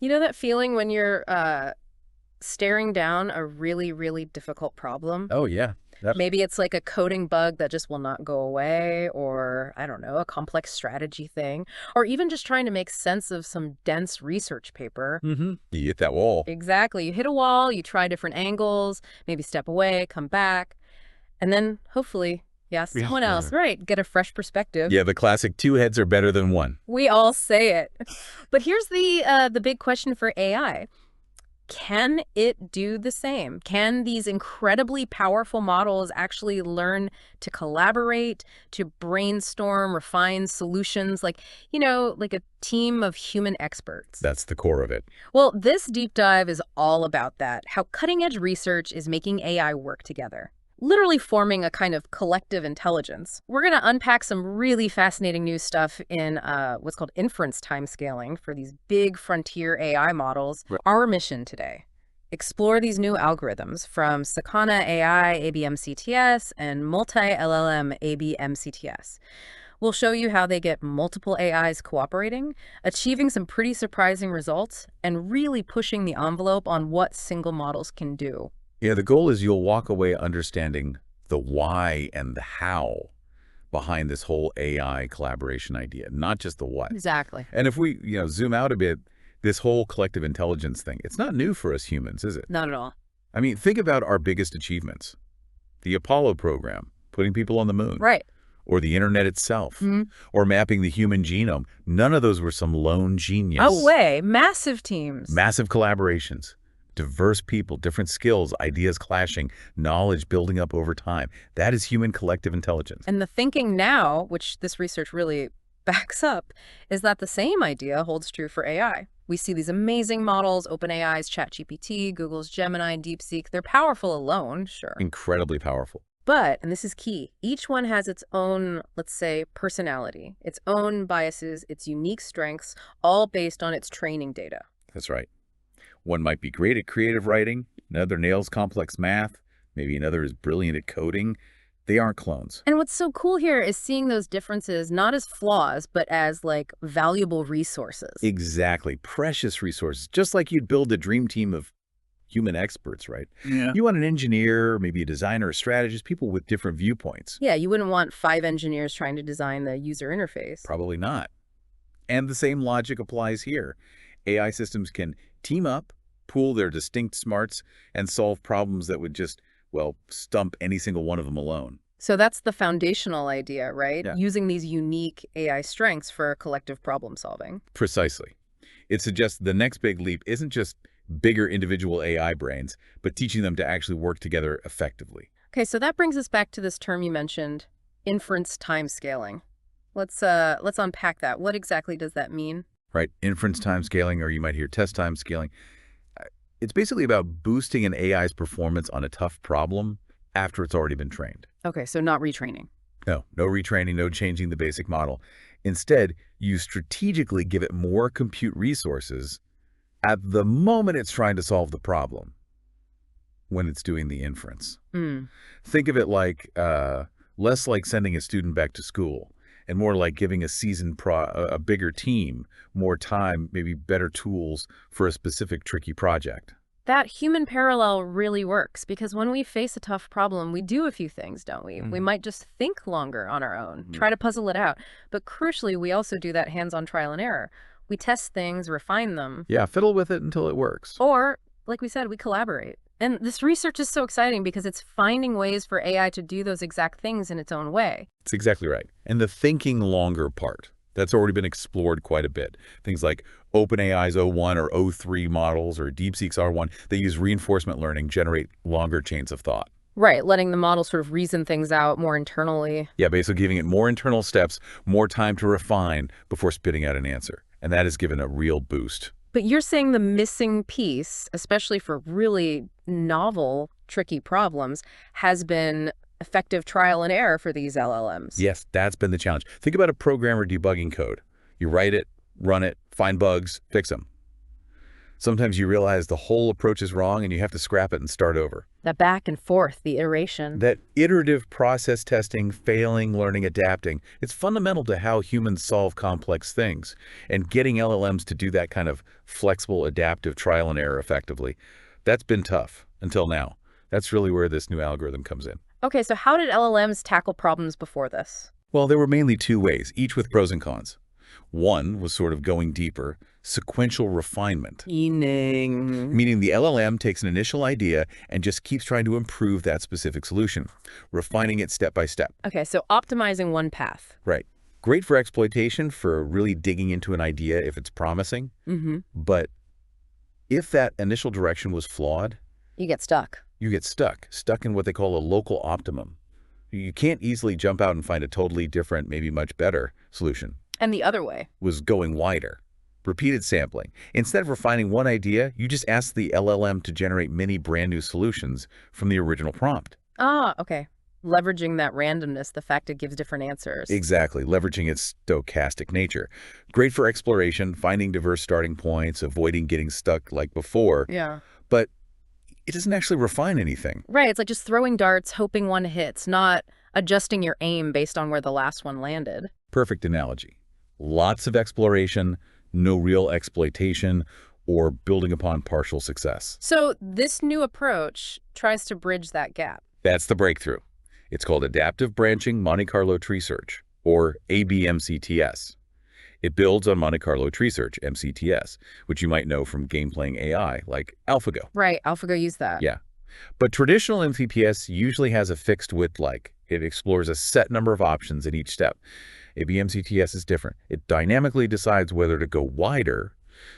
You know that feeling when you're staring down a really, really difficult problem? Oh, yeah. That, Maybe it's like a coding bug that just will not go away, or I don't know, a complex strategy thing, or even just trying to make sense of some dense research paper. You hit that wall. Exactly. You hit a wall, you try different angles, maybe step away, come back, and then hopefully, yeah, Yeah. someone else, right, get a fresh perspective. Yeah, the classic two heads are better than one. We all say it. But here's the big question for AI. Can it do the same? Can these incredibly powerful models actually learn to collaborate, to brainstorm, refine solutions like a team of human experts? That's the core of it. Well, this deep dive is all about that, how cutting-edge research is making AI work together, literally forming a kind of collective intelligence. We're going to unpack some really fascinating new stuff in what's called inference time scaling for these big frontier AI models. Right. Our mission today, explore these new algorithms from Sakana AI, MCTS, and Multi-LLM, MCTS. We'll show you how they get multiple AIs cooperating, achieving some pretty surprising results, and really pushing the envelope on what single models can do. Yeah, the goal is you'll walk away understanding the why and the how behind this whole AI collaboration idea, not just the what. Exactly. And if we, zoom out a bit, this whole collective intelligence thing, it's not new for us humans, is it? Not at all. I mean, think about our biggest achievements. The Apollo program, putting people on the moon. Right. Or the internet itself, or mapping the human genome. None of those were some lone genius. No way. Massive teams. Massive collaborations. Diverse people, different skills, ideas clashing, knowledge building up over time. That is human collective intelligence. And the thinking now, which this research really backs up, is that the same idea holds true for AI. We see these amazing models, OpenAI's ChatGPT, Google's Gemini, DeepSeek. They're powerful alone, sure. Incredibly powerful. But, and this is key, each one has its own, let's say, personality, its own biases, its unique strengths, all based on its training data. That's right. One might be great at creative writing, another nails complex math, maybe another is brilliant at coding. They aren't clones. And what's so cool here is seeing those differences not as flaws, but as like valuable resources. Exactly. Precious resources, just like you'd build a dream team of human experts, right? Yeah. You want an engineer, maybe a designer, a strategist, people with different viewpoints. Yeah, you wouldn't want 5 engineers trying to design the user interface. Probably not. And the same logic applies here. AI systems can team up, pool their distinct smarts, and solve problems that would just, well, stump any single one of them alone. So that's the foundational idea, right? Yeah. Using these unique AI strengths for collective problem solving. Precisely. It suggests the next big leap isn't just bigger individual AI brains, but teaching them to actually work together effectively. Okay, so that brings us back to this term you mentioned, inference time scaling. Let's unpack that. What exactly does that mean? Right, inference time scaling, or you might hear test time scaling. It's basically about boosting an AI's performance on a tough problem after it's already been trained. Okay, so not retraining. No retraining, no changing the basic model. Instead, you strategically give it more compute resources at the moment it's trying to solve the problem, when it's doing the inference. Think of it like, less like sending a student back to school, and more like giving a bigger team more time, maybe better tools for a specific tricky project. That human parallel really works because when we face a tough problem, we do a few things, don't we? We might just think longer on our own, try to puzzle it out. But crucially, we also do that hands-on trial and error. We test things, refine them. Yeah, fiddle with it until it works. Or, like we said, we collaborate. And this research is so exciting because it's finding ways for AI to do those exact things in its own way. That's exactly right. And the thinking longer part, that's already been explored quite a bit. Things like OpenAI's O1 or O3 models or DeepSeek's R1, they use reinforcement learning, generate longer chains of thought. Right, letting the model sort of reason things out more internally. Yeah, basically giving it more internal steps, more time to refine before spitting out an answer. And that has given a real boost. But you're saying the missing piece, especially for really novel, tricky problems, has been effective trial and error for these LLMs. Yes, that's been the challenge. Think about a programmer debugging code. You write it, run it, find bugs, fix them. Sometimes you realize the whole approach is wrong and you have to scrap it and start over. That back and forth, the iteration. That iterative process testing, failing, learning, adapting, it's fundamental to how humans solve complex things. And getting LLMs to do that kind of flexible, adaptive trial and error effectively, that's been tough until now. That's really where this new algorithm comes in. Okay, so how did LLMs tackle problems before this? Well, there were mainly two ways, each with pros and cons. One was sort of going deeper, sequential refinement, meaning the LLM takes an initial idea and just keeps trying to improve that specific solution, refining it step by step. Okay, so optimizing one path. Right. Great for exploitation, for really digging into an idea if it's promising. But if that initial direction was flawed, You get stuck. you get stuck in what they call a local optimum. You can't easily jump out and find a totally different, maybe much better solution. And the other way. Was going wider. Repeated sampling. Instead of refining one idea, you just ask the LLM to generate many brand new solutions from the original prompt. Ah, okay. Leveraging that randomness, the fact it gives different answers. Exactly, leveraging its stochastic nature. Great for exploration, finding diverse starting points, avoiding getting stuck like before. Yeah. But it doesn't actually refine anything. Right, it's like just throwing darts, hoping one hits, not adjusting your aim based on where the last one landed. Perfect analogy. Lots of exploration, no real exploitation, or building upon partial success. So this new approach tries to bridge that gap. That's the breakthrough. It's called Adaptive Branching Monte Carlo Tree Search, or ABMCTS. It builds on Monte Carlo Tree Search, MCTS, which you might know from game-playing AI like AlphaGo. Right, AlphaGo used that. Yeah. But traditional MCTS usually has a fixed width like. It explores a set number of options in each step. ABMCTS is different. It dynamically decides whether to go wider,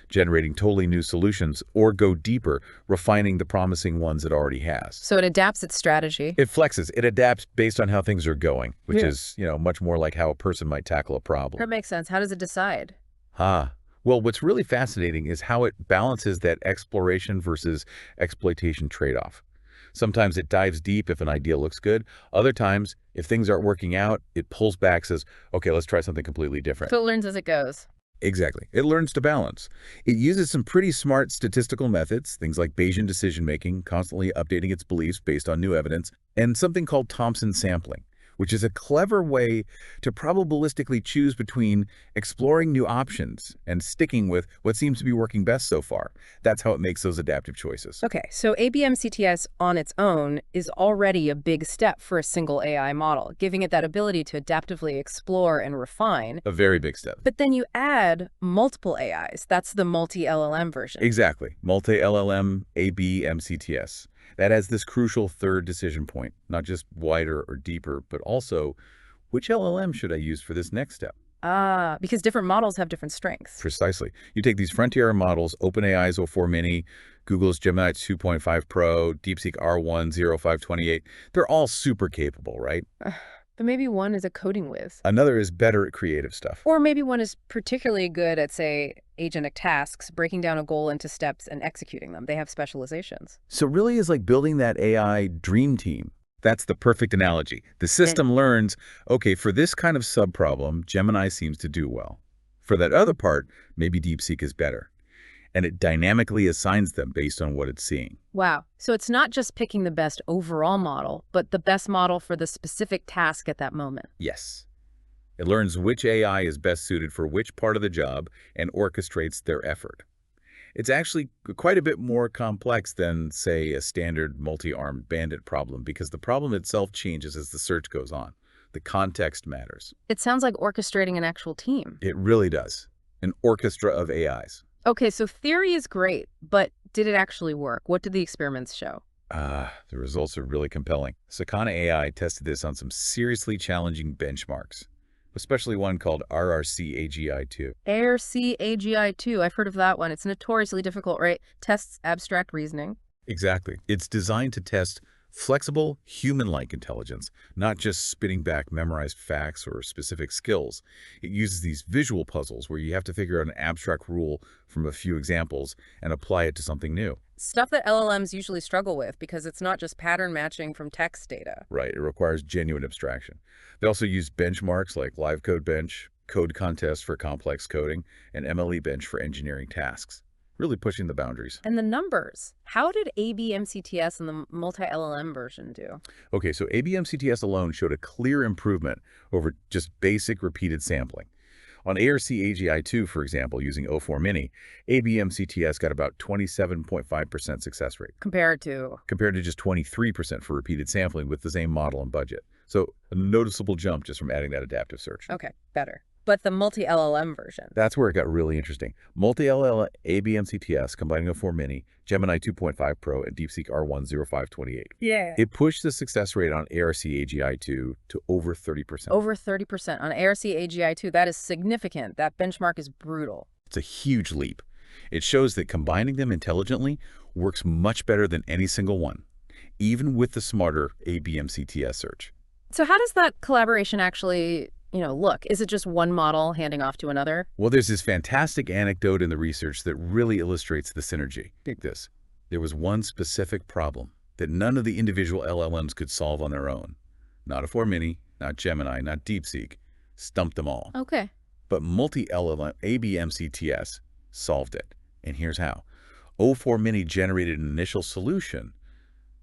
generating totally new solutions, or go deeper, refining the promising ones it already has. So it adapts its strategy. It flexes. It adapts based on how things are going, which is, much more like how a person might tackle a problem. That makes sense. How does it decide? Well, what's really fascinating is how it balances that exploration versus exploitation trade-off. Sometimes it dives deep if an idea looks good. Other times, if things aren't working out, it pulls back, says, okay, let's try something completely different. So it learns as it goes. Exactly. It learns to balance. It uses some pretty smart statistical methods, things like Bayesian decision-making, constantly updating its beliefs based on new evidence, and something called Thompson sampling, which is a clever way to probabilistically choose between exploring new options and sticking with what seems to be working best so far. That's how it makes those adaptive choices. Okay, so ABM-CTS on its own is already a big step for a single AI model, giving it that ability to adaptively explore and refine. A very big step. But then you add multiple AIs. That's the multi-LLM version. Exactly. Multi-LLM ABM-CTS. That has this crucial third decision point, not just wider or deeper, but also which LLM should I use for this next step? Because different models have different strengths. Precisely. You take these frontier models, OpenAI's O4 Mini, Google's Gemini 2.5 Pro, DeepSeek R1 0528. They're all super capable, right? But maybe one is a coding whiz. Another is better at creative stuff. Or maybe one is particularly good at, say, agentic tasks, breaking down a goal into steps and executing them. They have specializations. So really is like building that AI dream team. That's the perfect analogy. The system learns, okay, for this kind of subproblem, Gemini seems to do well. For that other part, maybe DeepSeek is better. And it dynamically assigns them based on what it's seeing. Wow. So it's not just picking the best overall model, but the best model for the specific task at that moment. Yes. It learns which AI is best suited for which part of the job and orchestrates their effort. It's actually quite a bit more complex than, say, a standard multi-armed bandit problem because the problem itself changes as the search goes on. The context matters. It sounds like orchestrating an actual team. It really does. An orchestra of AIs. Okay, so theory is great, but did it actually work? What did the experiments show? The results are really compelling. Sakana AI tested this on some seriously challenging benchmarks, especially one called RRC-AGI-2. RRC-AGI-2, I've heard of that one. It's notoriously difficult, right? Tests abstract reasoning. Exactly. It's designed to test flexible, human-like intelligence, not just spitting back memorized facts or specific skills. It uses these visual puzzles where you have to figure out an abstract rule from a few examples and apply it to something new. Stuff that LLMs usually struggle with because it's not just pattern matching from text data. Right. It requires genuine abstraction. They also use benchmarks like Live Code Bench, Code Contest for complex coding, and MLE Bench for engineering tasks. really pushing the boundaries. And the numbers. How did ABMCTS and the multi-LLM version do? Okay, so ABM-CTS alone showed a clear improvement over just basic repeated sampling. On ARC-AGI-2, for example, using O4 Mini, ABM-CTS got about 27.5% success rate, Compared to... compared to just 23% for repeated sampling with the same model and budget. So a noticeable jump just from adding that adaptive search. Okay, better. But the multi-LLM version. That's where it got really interesting. Multi-LLM ABM-CTS combining O4 Mini, Gemini 2.5 Pro, and DeepSeek R10528. Yeah. It pushed the success rate on ARC-AGI-2 to over 30%. Over 30% on ARC-AGI-2. That is significant. That benchmark is brutal. It's a huge leap. It shows that combining them intelligently works much better than any single one, even with the smarter ABM-CTS search. So how does that collaboration actually, look? Is it just one model handing off to another? Well, there's this fantastic anecdote in the research that really illustrates the synergy. Take this. There was one specific problem that none of the individual LLMs could solve on their own. Not O4 Mini, not Gemini, not DeepSeek. Stumped them all. Okay. But multi-LLM ABM-CTS solved it. And here's how. O4 Mini generated an initial solution,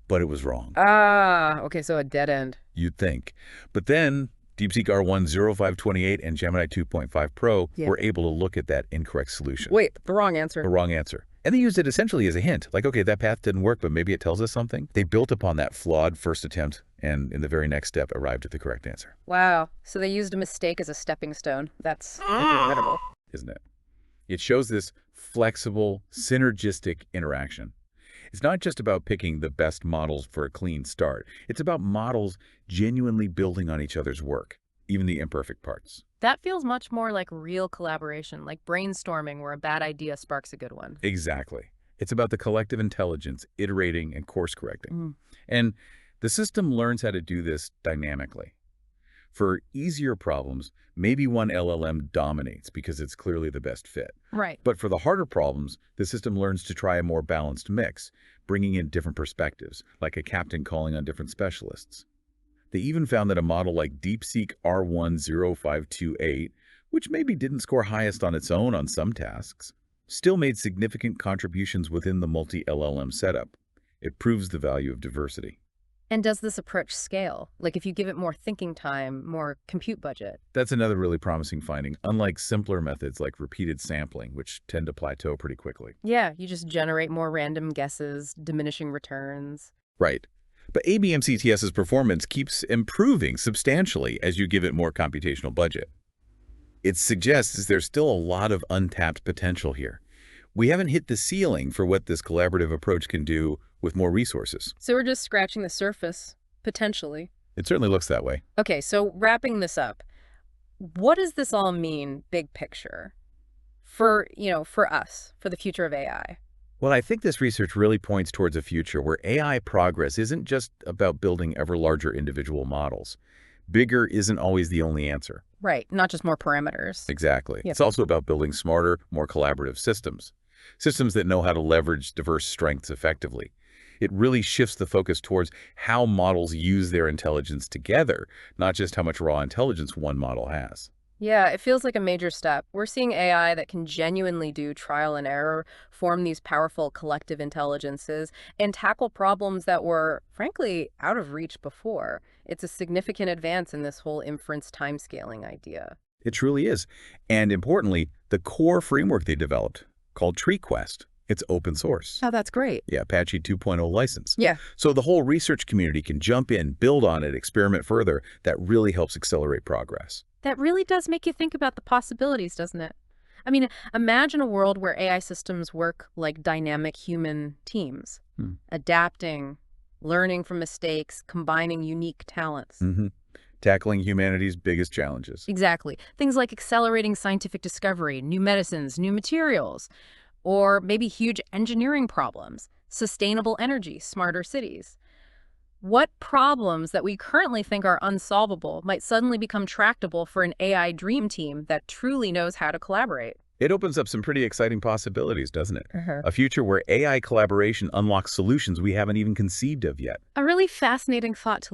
but it was wrong. Ah, okay, so a dead end. You'd think. But then DeepSeek R10528 and Gemini 2.5 Pro were able to look at that incorrect solution. Wait, the wrong answer. The wrong answer. And they used it essentially as a hint. Like, okay, that path didn't work, but maybe it tells us something. They built upon that flawed first attempt and in the very next step arrived at the correct answer. Wow. So they used a mistake as a stepping stone. That's incredible. Isn't it? It shows this flexible, synergistic interaction. It's not just about picking the best models for a clean start. It's about models genuinely building on each other's work, even the imperfect parts. That feels much more like real collaboration, like brainstorming where a bad idea sparks a good one. Exactly. It's about the collective intelligence, iterating and course correcting. And the system learns how to do this dynamically. For easier problems, maybe one LLM dominates because it's clearly the best fit. Right. But for the harder problems, the system learns to try a more balanced mix, bringing in different perspectives, like a captain calling on different specialists. They even found that a model like DeepSeek R10528, which maybe didn't score highest on its own on some tasks, still made significant contributions within the multi-LLM setup. It proves the value of diversity. And does this approach scale? Like if you give it more thinking time, more compute budget? That's another really promising finding, unlike simpler methods like repeated sampling, which tend to plateau pretty quickly. Yeah, you just generate more random guesses, diminishing returns. Right. But ABM-CTS's performance keeps improving substantially as you give it more computational budget. It suggests there's still a lot of untapped potential here. We haven't hit the ceiling for what this collaborative approach can do with more resources. So we're just scratching the surface, potentially. It certainly looks that way. Okay, so wrapping this up, what does this all mean, big picture, for us, for the future of AI? Well, I think this research really points towards a future where AI progress isn't just about building ever larger individual models. Bigger isn't always the only answer. Right, not just more parameters. Exactly. Yep. It's also about building smarter, more collaborative systems. Systems that know how to leverage diverse strengths effectively. It really shifts the focus towards how models use their intelligence together, not just how much raw intelligence one model has. Yeah, it feels like a major step. We're seeing AI that can genuinely do trial and error, form these powerful collective intelligences, and tackle problems that were, frankly, out of reach before. It's a significant advance in this whole inference time scaling idea. It truly is. And importantly, the core framework they developed, called TreeQuest, it's open source. Oh, that's great. Yeah, Apache 2.0 license. Yeah. So the whole research community can jump in, build on it, experiment further. That really helps accelerate progress. That really does make you think about the possibilities, doesn't it? I mean, imagine a world where AI systems work like dynamic human teams, adapting, learning from mistakes, combining unique talents. Tackling humanity's biggest challenges. Exactly. Things like accelerating scientific discovery, new medicines, new materials, or maybe huge engineering problems, sustainable energy, smarter cities. What problems that we currently think are unsolvable might suddenly become tractable for an AI dream team that truly knows how to collaborate? It opens up some pretty exciting possibilities, doesn't it? A future where AI collaboration unlocks solutions we haven't even conceived of yet. A really fascinating thought to